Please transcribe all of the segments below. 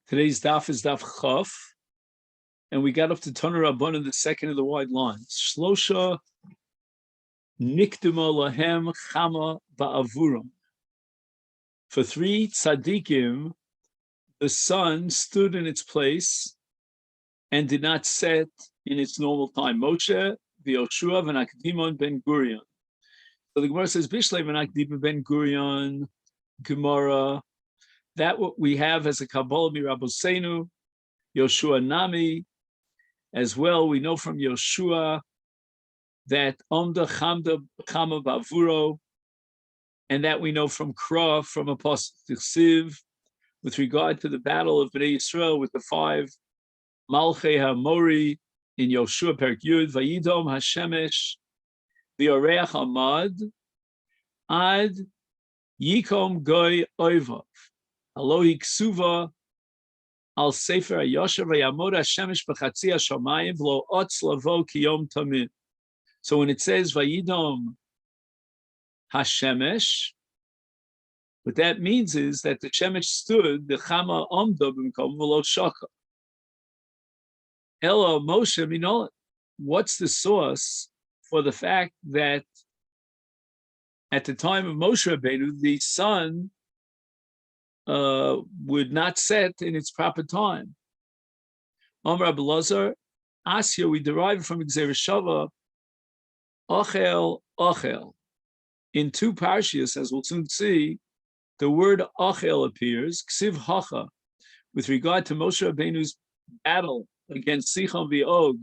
Today's daf is daf chaf, and we got up to Taner Rabbanan, the second of the wide lines. Shlosha nikduma lahem chama ba'avuram. For three tzaddikim, the sun stood in its place and did not set in its normal time. Moshe, Yoshua, v'Nakdimon ben Gurion. So the Gemara says, Bishlei v'Nakdimon ben Gurion, Gemara. That what we have as a Kabbalah Miraboseinu, Yoshua Nami, as well. We know from Yoshua that Omda Chamda Chama Bavuro, and that we know from Kra, from Apostle Tichsiv, with regard to the battle of Bnei Yisrael with the five Malchei HaMori in Yoshua Perek Yud, Vayidom HaShemesh, V'Oreach Amad, Ad Yikom Goy Oivav. Alohi ksuva al sefer hayosher v'yamod hashemesh b'chatzi hashamayim v'lo otz lavo kiyom tamid. So when it says vayidom hashemesh, what that means is that the shemesh stood, the chama omdo b'mkom v'lo shaka. Elo Moshe minol. What's the source for the fact that at the time of Moshe Rabbeinu, the sun would not set in its proper time? Amar Abelazar, Asya, we derive from Gzeir Shava, Ochel, Ochel. In two parshias, as we'll soon see, the word Ochel appears, Ksiv Hacha, with regard to Moshe Rabbeinu's battle against Sichon v'Og,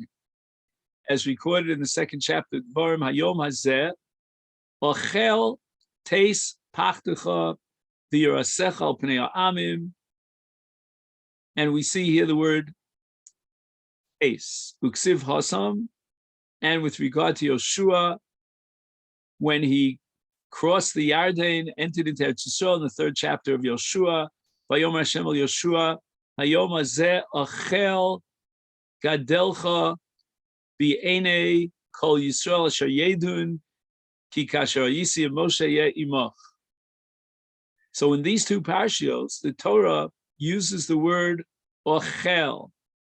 as recorded in the second chapter, Dvarim Hayom Hazeh, Ochel, Teis Pachtecha, and we see here the word ace, uksiv hasam, and with regard to Yoshua, when he crossed the Yarden, entered into Eretz Yisrael in the third chapter of Yoshua, Vayom Hashem el Yoshua, Hayom hazeh achel gadelcha bi'enei kol Yisrael asher yedun ki kasher yisi Moshe yeh imach. So in these two parshios, the Torah uses the word ochel,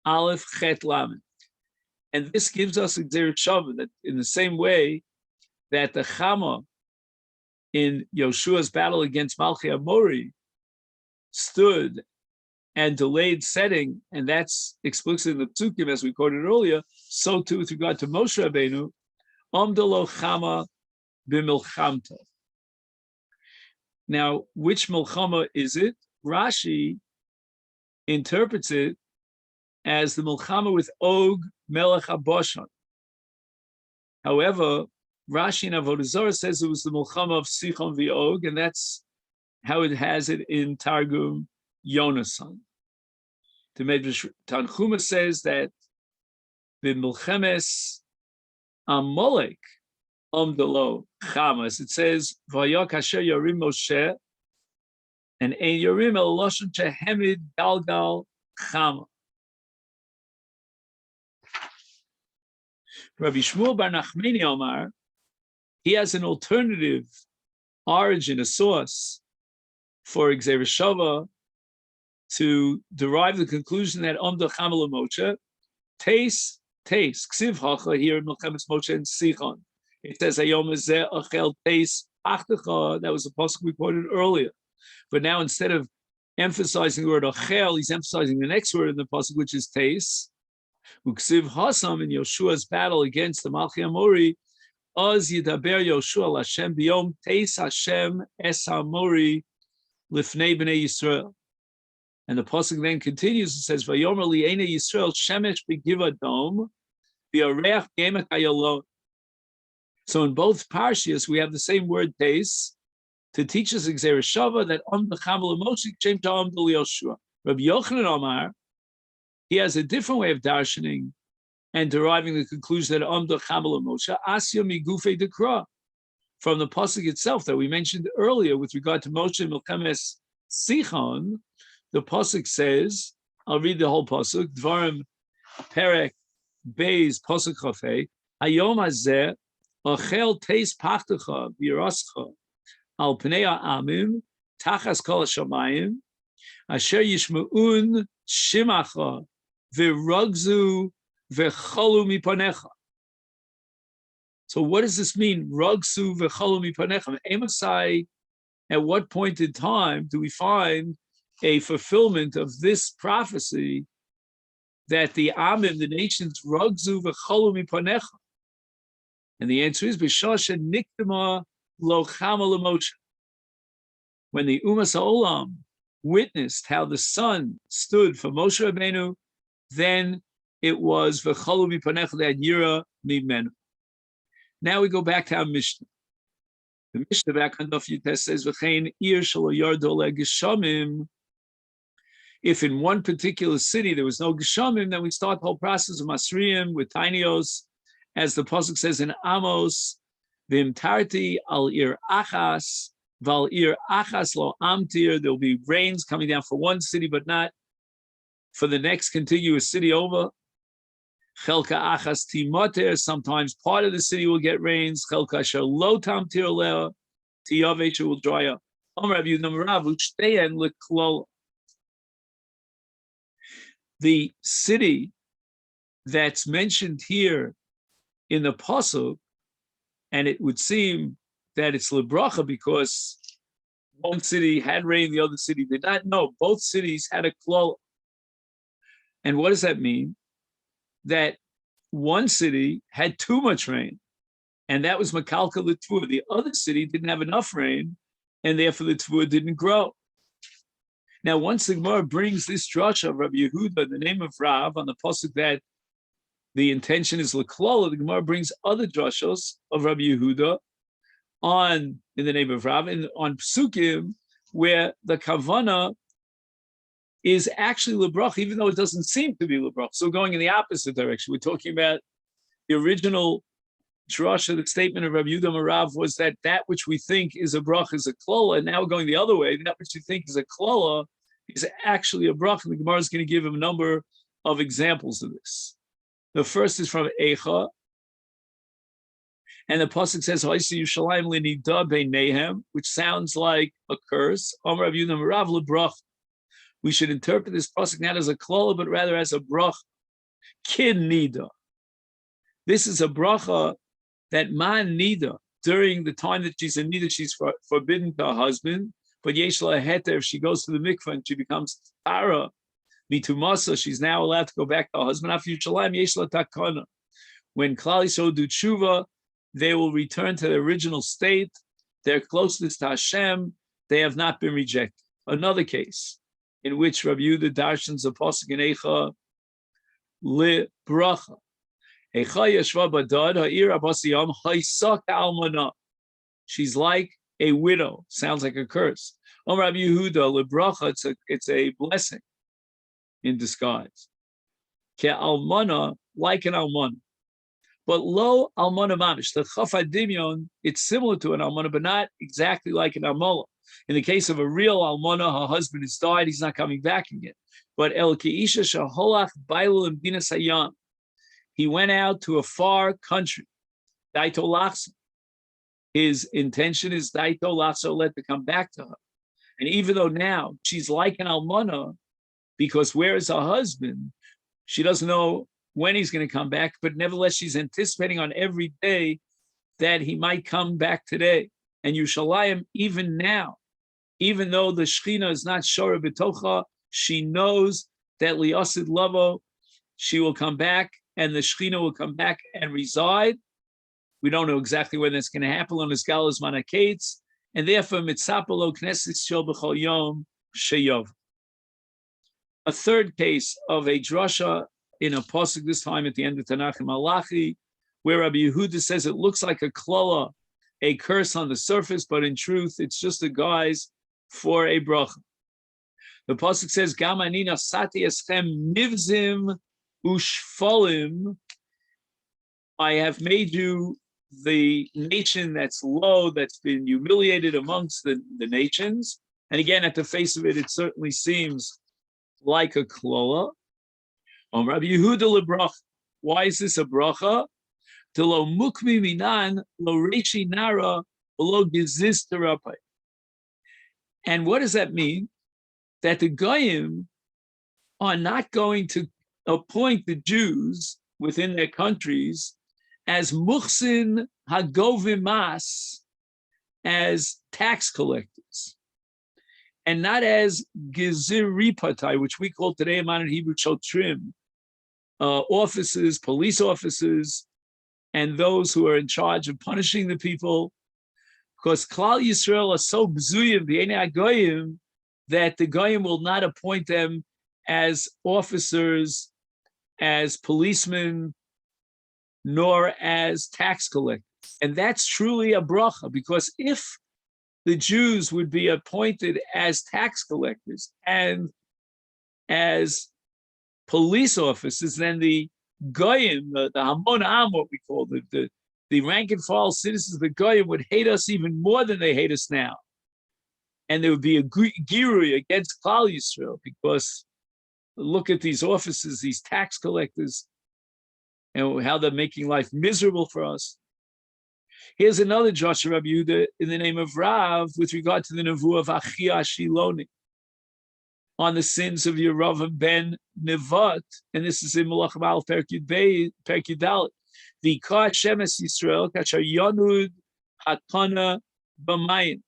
aleph chet lamed. And this gives us a Gzeir Shava that in the same way that the Chama in Yoshua's battle against Malchei HaMori stood and delayed setting, and that's explicit in the Psukim as we quoted earlier, so too with regard to Moshe Rabbeinu, Omdelo Chama b'milchamta. Now, which Milchama is it? Rashi interprets it as the Milchama with Og Melech HaBashan. However, Rashi in Avodah Zarah says it was the Milchama of Sichon v'Og, and that's how it has it in Targum Yonasan. The Medrash Tanchuma says that the Milchemes Amalek Omdelo Chamas. It says, Vayok Asher Yorim Moshe, and Ein Yorim El Loshen Chehemid Galgal Chama. Rabbi Shmuel Bar Nachmani Omar, he has an alternative origin, a source for Gzeir Shava to derive the conclusion that Omdo Chama Moshe, Teis, Ksiv Hacha here in Milchemes Moshe and Sichon. It says, Hayom hazeh achel teis pachtecha. That was the pasuk we quoted earlier. But now instead of emphasizing the word achel, he's emphasizing the next word in the pasuk, which is teis. Uksiv hasam in Yoshua's battle against the Malchei HaMori, az yidaber Yoshua Hashem biyom teis Hashem es HaMori lifnei bnei Yisrael. And the pasuk then continues and says, Vayomer li'enei Yisrael shemesh begiva dom v'areach gemek ayalon. So in both parshias, we have the same word teis to teach us Gzeir Shava that the Chama Moshe came to Yoshua. Rabbi Yochanan Omar, he has a different way of darshaning and deriving the conclusion that the Chama Moshe asya migufe dekra, from the pasuk itself that we mentioned earlier with regard to Moshe Milchemes Sichon. The pasuk says, I'll read the whole pasuk. Dvarim Perek Beis pasuk chafei Hayom hazeh Ochel teis pachtecha v'yirascha al pnei ha'amim tachas kol hashamayim asher yishma'un shimacha v'rugzu v'cholu mipanecha. So what does this mean? Rugzu v'cholu mipanecha. Emasai, at what point in time do we find a fulfillment of this prophecy that the Amim, the nations, rugzu v'cholu mipanecha? And the answer is b'shasha niktama lo chama l'moshe. When the Umas Ha'olam witnessed how the sun stood for Moshe Rabbeinu, then it was v'cholu mipanecha that yira mimenu. Now we go back to our Mishnah. The Mishnah back on Daf Yutes says, "V'chein ir shelo yardo le'geshamim." If in one particular city there was no geshamim, then we start the whole process of Masriyim with tinios, as the pasuk says in Amos, "V'imtarti al ir achas, val ir achas lo amtir." There will be rains coming down for one city, but not for the next contiguous city over. Chelka achas timoter. Sometimes part of the city will get rains. Chelka asher lo tamtir leo tiyavesh will dry up. The city that's mentioned here in the pasuk, and it would seem that it's lebracha because one city had rain, the other city did not. No, both cities had a klal. And what does that mean? That one city had too much rain, and that was Makalka L'Tvua. The other city didn't have enough rain, and therefore the Tvua didn't grow. Now, once the Gemara brings this drasha of Rabbi Yehuda, the name of Rav, on the pasuk that the intention is L'Klala, the Gemara brings other drashos of Rabbi Yehuda in the name of Rav, and on Psukim, where the Kavana is actually lebrach, even though it doesn't seem to be lebrach. So going in the opposite direction, we're talking about the original drasha, the statement of Rabbi Yehuda Marav was that which we think is a brach is a klola, and now we're going the other way. That which you think is a klola is actually a brach, and the Gemara is going to give him a number of examples of this. The first is from Eicha, and the pasuk says, "Ha'isi Yushalayim linida beinehem," which sounds like a curse. Amar Rabbi Yehuda Marav lebrach. We should interpret this pasuk not as a klola, but rather as a bracha. Kin nida. This is a bracha that man nida, during the time that she's in nida, she's forbidden to her husband. But yesh la heter, if she goes to the mikvah and she becomes tara, mitumasa, she's now allowed to go back to her husband. After Yerushalayim, yesh la takana. When Klal Yisrael do tshuva, they will return to their original state. Their closeness to Hashem, they have not been rejected. Another case in which Rabbi Yehuda darshans a pasuk in Eicha li bracha. Eicha yeshva badad ha'ir abasiyam ha'isaka almana. She's like a widow. Sounds like a curse. Rabbi Yehuda li bracha. It's a blessing in disguise. Ke almana, like an almana, but lo almana mamish. The chafad dimyon, it's similar to an almana, but not exactly like an almana. In the case of a real almana, her husband has died, he's not coming back again. But el keisha shaholach bailul and binas hayam, he went out to a far country. Daito lachsa. His intention is daito lachsa, let to come back to her. And even though now she's like an almana, because where is her husband? She doesn't know when he's going to come back, but nevertheless she's anticipating on every day that he might come back today. And Yerushalayim, even now, even though the Shechina is not Shora B'tocha, she knows that Liasid Lavo, she will come back, and the Shechina will come back and reside. We don't know exactly when that's going to happen on this Galas Manakates, and therefore Mitzapalo Knesset Shel B'chol Yom Sheyov. A third case of a drasha in a pasuk, this time at the end of Tanakh and Malachi, where Rabbi Yehuda says it looks like a klala, a curse on the surface, but in truth, it's just a guise for a bracha. The pasuk says, "Gam ani nasati eschem nivzim ushfolim." I have made you the nation that's low, that's been humiliated amongst the nations. And again, at the face of it, it certainly seems like a klola. Rabbi Yehuda lebracha. Why is this a bracha? To lo mukmi minan lo reishi nara lo gezis terapai. And what does that mean? That the goyim are not going to appoint the Jews within their countries as muhsin hagovim mas, as tax collectors, and not as geziripatai, which we call today in modern Hebrew chotrim, officers, police officers, and those who are in charge of punishing the people, because Klal Yisrael are so bzuyim, the Einei Goyim, that the Goyim will not appoint them as officers, as policemen, nor as tax collectors. And that's truly a bracha, because if the Jews would be appointed as tax collectors and as police officers, then the Goyim, the Hamon Am, what we call the rank and file citizens of the Goyim, would hate us even more than they hate us now. And there would be a girui against Klal Yisrael, because look at these officers, these tax collectors, and how they're making life miserable for us. Here's another Joshua Rabbi Yehuda in the name of Rav with regard to the nevuah of Achia Shiloni on the sins of Yeravam ben Nevat, and this is in Malachim Al Perek Yud Dalet. V'yikra Hashem es Yisrael kasher yanud hakana b'mayim.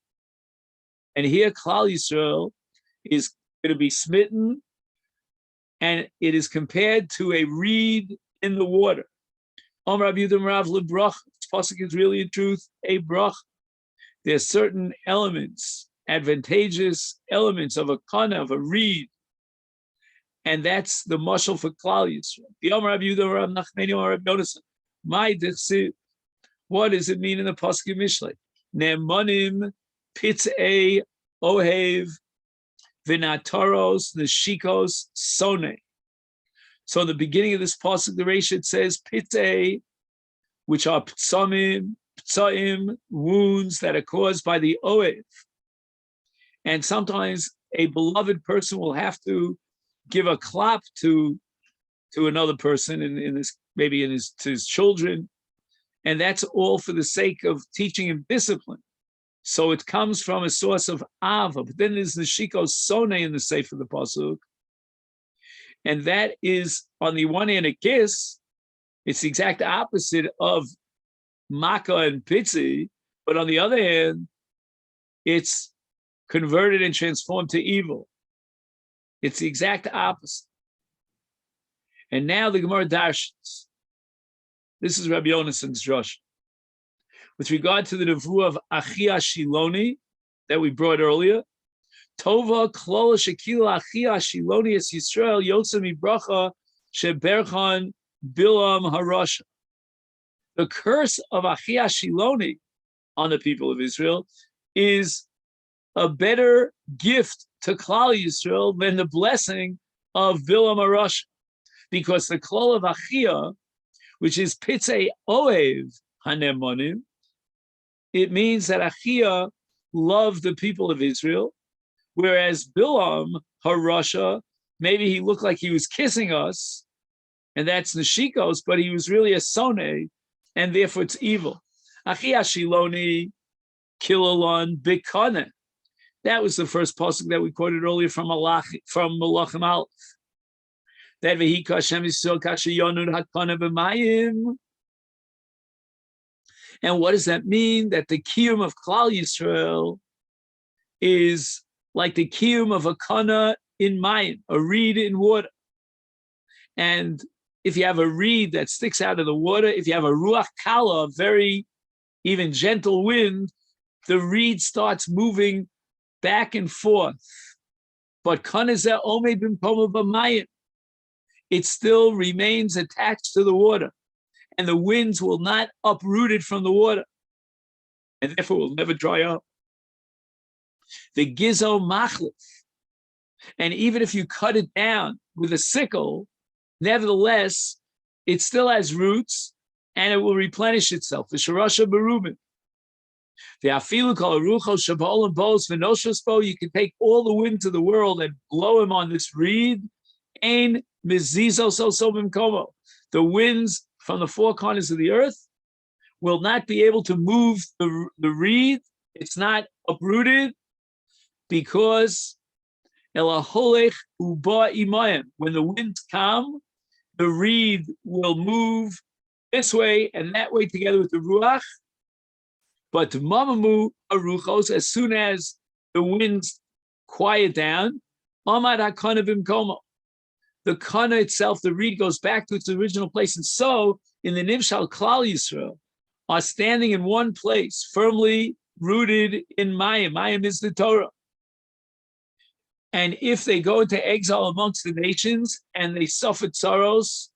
And here Klal Yisrael is going to be smitten, and it is compared to a reed in the water. Rabbi Yehuda Rav lebrach. This pasuk is really in truth a brach. There's certain elements, advantageous elements of a kana, of a reed, and that's the mashal for Klal Yisrael. The Rabbi Yehuda Rav Nachmani Rabbi Yonasan. My dechsiv. What does it mean in the pasuk of Mishlei? Ne'emanim pitzei ohev v'nataros neshikos sone. So in the beginning of this pasuk, the Reshit says pitzei, which are ptsaim, wounds that are caused by the ohev. And sometimes a beloved person will have to give a clap to another person, in this, maybe to his children, and that's all for the sake of teaching him discipline. So it comes from a source of ava. But then there's the shiko sone in the sefer of the pasuk, and that is on the one hand a kiss. It's the exact opposite of makkah and pitzi, but on the other hand, it's converted and transformed to evil. It's the exact opposite. And now the Gemara darshans. This is Rabbi Yonasan's drush. With regard to the nevuah of Achia Shiloni that we brought earlier, Tova klola shekila Achia Shiloni es Yisrael yotze mibracha sheberchan bilam harasha. The curse of Achia Shiloni on the people of Israel is a better gift to Klal Yisrael than the blessing of bilam harasha. Because the klol of Achia, which is pitzei ohev hanemonim, it means that Achia loved the people of Israel, whereas Bilam harasha, maybe he looked like he was kissing us, and that's neshikos, but he was really a soneh, and therefore it's evil. Achia Shiloni kilalon bikane. That was the first pasuk that we quoted earlier from Malachim Aleph. That v'yikra Hashem Yisrael kasher yanud hakana b'mayim. And what does that mean? That the kiyum of Klal Yisrael is like the kiyum of a kana in mayim, a reed in water. And if you have a reed that sticks out of the water, if you have a ruach kala, a very even gentle wind, the reed starts moving back and forth. But kana zeh omei b'mkomo b'mayim. It still remains attached to the water, and the winds will not uproot it from the water, and therefore will never dry up. The gizo machlif, and even if you cut it down with a sickle, nevertheless, it still has roots, and it will replenish itself. The sharasha berubin. The afilu kol arucho shabol and bos v'noshospo. You can take all the winds of the world and blow him on this reed. Ein mizizo so bimkomo. The winds from the four corners of the earth will not be able to move the reed. It's not uprooted because Elaholech uba imayim. When the winds come, the reed will move this way and that way together with the ruach. But mamamu aruchos, as soon as the winds quiet down, amad hakana bimkomo. The kana itself, the reed, goes back to its original place. And so, in the Nivshal Klal Yisrael, are standing in one place, firmly rooted in Mayim. Mayim is the Torah. And if they go into exile amongst the nations and they suffer sorrows,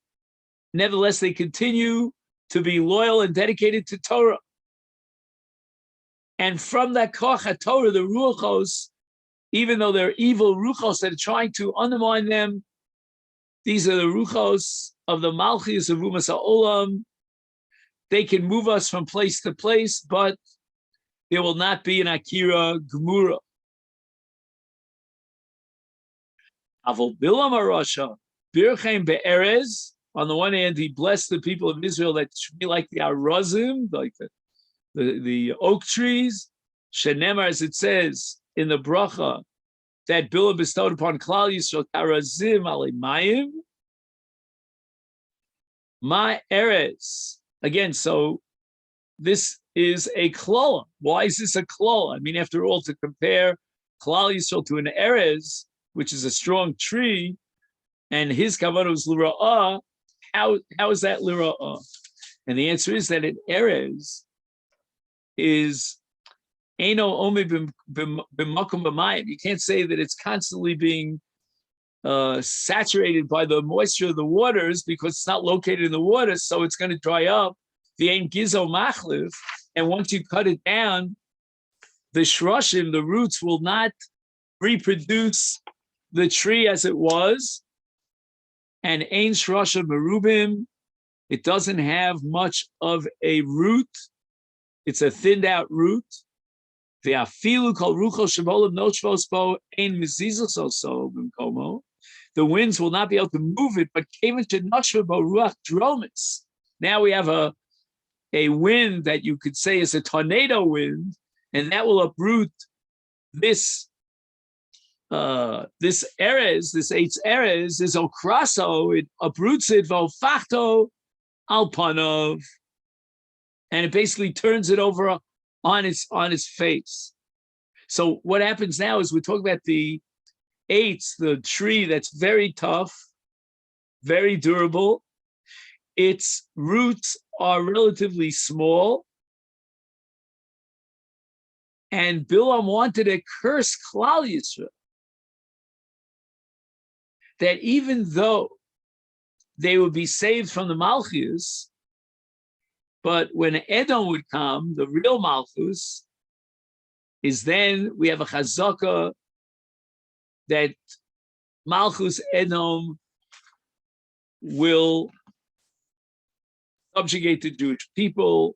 nevertheless, they continue to be loyal and dedicated to Torah. And from that koch Torah, the ruachos, even though they're evil ruachos that are trying to undermine them, these are the ruachos of the Malchus of Umas HaOlam. They can move us from place to place, but there will not be an Akira Gemura. Avol Bilam HaRasha, Birchein Be'erez, on the one hand, he blessed the people of Israel that should be like the Arazim, like the oak trees. Shenemar, as it says in the bracha, that Bilam bestowed upon Klal Yisrael, Arazim Alemayim, Ma Erez. Again, so this is a klola. Why is this a klola? I mean, after all, to compare Klal Yisrael to an Erez, which is a strong tree, and his kavanah was lira'ah, how is that lira'ah? And the answer is that an Erez is Eino Omi b'makom b'mayim. You can't say that it's constantly being saturated by the moisture of the waters because it's not located in the water, so it's going to dry up. The ein gizo machliv, and once you cut it down, the shroshim, the roots, will not reproduce the tree as it was. And ein shroshim merubim, it doesn't have much of a root. It's a thinned out root. The afilu kol ruchos shebolim noshvos bo ein mezizos also b'mkomo. The winds will not be able to move it, but ruach dromis. Now we have a wind that you could say is a tornado wind, and that will uproot this Erez, this Eitz Erez, is okraso, it uproots it, v'ofachto alpanov, and it basically turns it over on its face. So what happens now is we talk about the Eitz, the tree that's very tough, very durable. Its roots are relatively small. And Bilam wanted to curse Klal Yisrael, that even though they would be saved from the Malchus, but when Edom would come, the real Malchus, is then we have a chazaka that Malchus Edom will subjugate the Jewish people.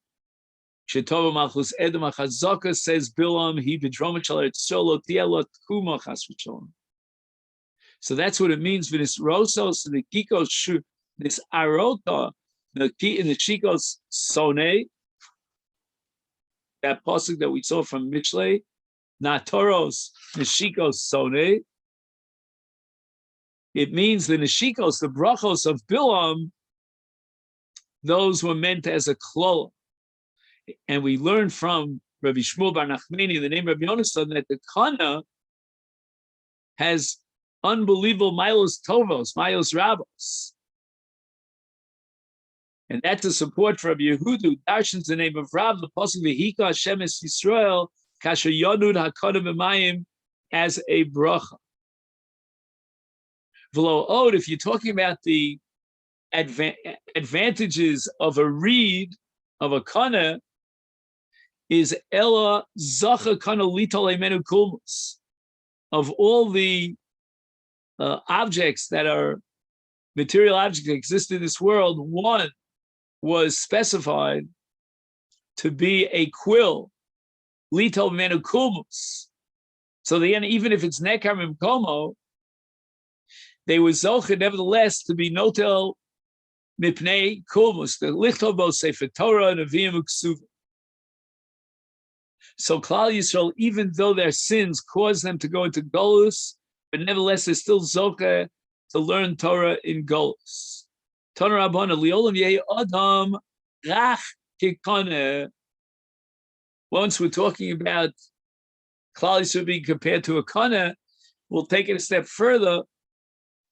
Shetova Malchus Edom HaChazaka, says Bilam, he b'dromah shel Eretz Yisrael lo tiyeh lo tkuma chas v'sholom. So that's what it means. V'nis rosos and the kikos shu, this arota, in the shikos sone, that pasuk that we saw from Mishlei, natoros neshikos sone. It means the neshikos, the brachos of Bilam, those were meant as a klola. And we learn from Rabbi Shmuel Bar Nachmani, the name of Rabbi Yonasan, that the kana has unbelievable milos tovos, milos rabos. And that's a support for Rabbi Yehudu. Darshan's the name of Rav, the pasuk v'hika Hashem es Yisrael kasher yanud hakana b'mayim, as a bracha. V'lo od, if you're talking about the advantages of a reed, of a kana, is ella zacha kana litol emenu kulmus. Of all the objects that are material objects that exist in this world, one was specified to be a quill, litol emenu kulmus. So then, even if it's nekar mimkomo, they were zocha nevertheless to be notel mipnei kulmus, the lichtov bo sefer Torah neviim uksuvim. So Klal Yisrael, even though their sins caused them to go into Golus, but nevertheless, they're still zoka to learn Torah in Golus. Tana Rabbana liolam yeh adam rach kikane. Once we're talking about Klal Yisrael being compared to a kana, we'll take it a step further,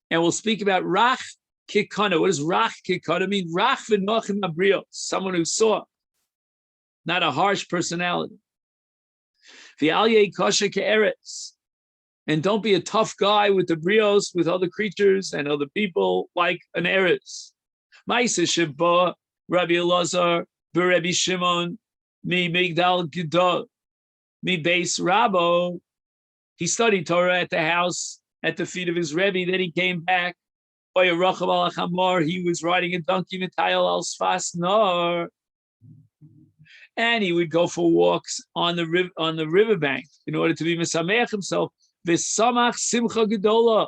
and we'll speak about rach kikana. What does rach kikana mean? Rach v'nochim abrios, someone who saw, not a harsh personality. V'alyei kosher ke'eretz, and don't be a tough guy with the brios, with other creatures and other people, like an eretz. Masechet ba Rabbi Elazar b'Rebbi Shimon mi Migdal Gedol mi Beis Rabo. He studied Torah at the house at the feet of his Rebbe. Then he came back. He was riding a donkey mitayal al sfas nar, and he would go for walks on the riverbank in order to be mesameach himself. V'samach simcha gedola,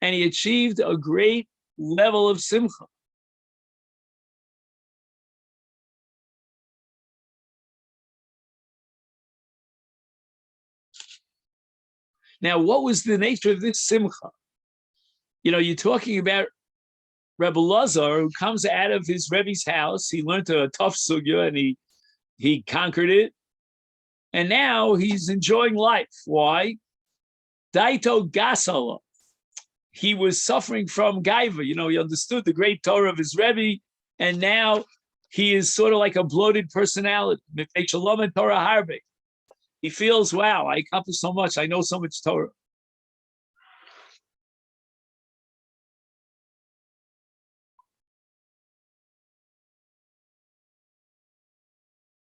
and he achieved a great level of simcha. Now, what was the nature of this simcha? You're talking about Rebbe Lazar, who comes out of his Rebbe's house. He learned a tough sugya, and he conquered it. And now he's enjoying life. Why? Daito gasala. He was suffering from gaiva. He understood the great Torah of his Rebbe, and now he is sort of like a bloated personality. He feels, wow, I accomplished so much. I know so much Torah.